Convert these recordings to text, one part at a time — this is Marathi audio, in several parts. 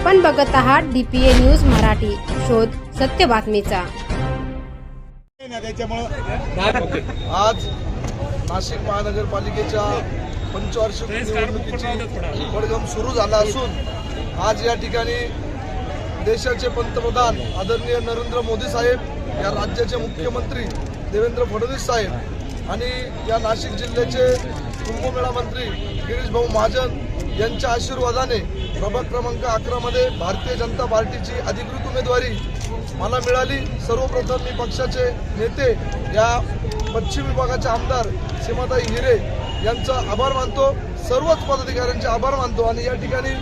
आपण बघत आहात DPA न्यूज मराठी, शोध सत्य बातमीचा। आज नाशिक महानगरपालिकेच्या पंचवार्षिक निवडणुकीची पडघम सुरू झाला असून आज या ठिकाणी देशाचे पंतप्रधान आदरणीय नरेंद्र मोदी साहेब, या राज्याचे मुख्यमंत्री देवेंद्र फडणवीस साहेब आणि या नाशिक जिल्ह्याचे कुंभमेळा मंत्री गिरीश भाऊ महाजन यांच्या आशीर्वादाने प्रभाग क्रमांक 11 मध्ये भारतीय जनता पार्टीची अधिकृत उमेदवारी मला मिळाली। सर्वप्रथम मी पक्षाचे नेते या पश्चिम विभागाचे आमदार सीमाताई हिरे यांचा आभार मानतो, सर्वच पदाधिकाऱ्यांचे आभार मानतो आणि या ठिकाणी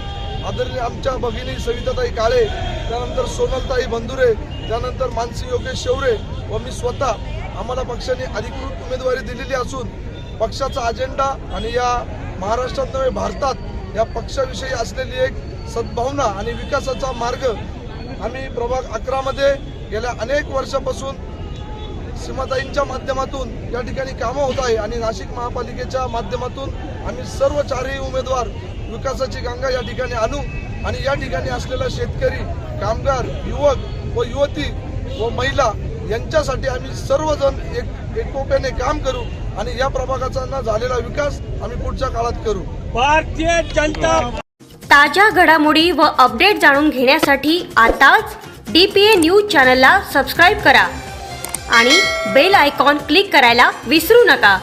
आदरणीय आमच्या भगिनी सविताताई काळे, त्यानंतर सोनलताई बंधुरे, त्यानंतर मानसी योगेश शेवरे व मी स्वतः आम्हाला पक्षाने अधिकृत उमेदवारी दिलेली असून पक्षाचा अजेंडा आणि या महाराष्ट्रात नव्हे भारतात या पक्षाविषयी असलेली एक सद्भावना आणि विकासाचा मार्ग आम्ही प्रभाग 11 मध्ये गेल्या अनेक वर्षापासून सीमाताईंच्या माध्यमातून या ठिकाणी कामं होत आहे आणि नाशिक महापालिकेच्या माध्यमातून आम्ही सर्व चारही उमेदवार विकासाची गंगा या ठिकाणी आणू आणि या ठिकाणी असलेला शेतकरी, कामगार, युवक व युवती व महिला यांच्यासाठी आम्ही सर्वजण एकोप्याने काम करू आणि या प्रभागाचा झालेला विकास आम्ही पुढच्या काळात करू। भारतीय जनता ताज्या घडामोडी व अपडेट जाणून घेण्यासाठी आताच DPA न्यूज चॅनलला सबस्क्राइब करा आणि बेल आयकॉन क्लिक करायला विसरू नका।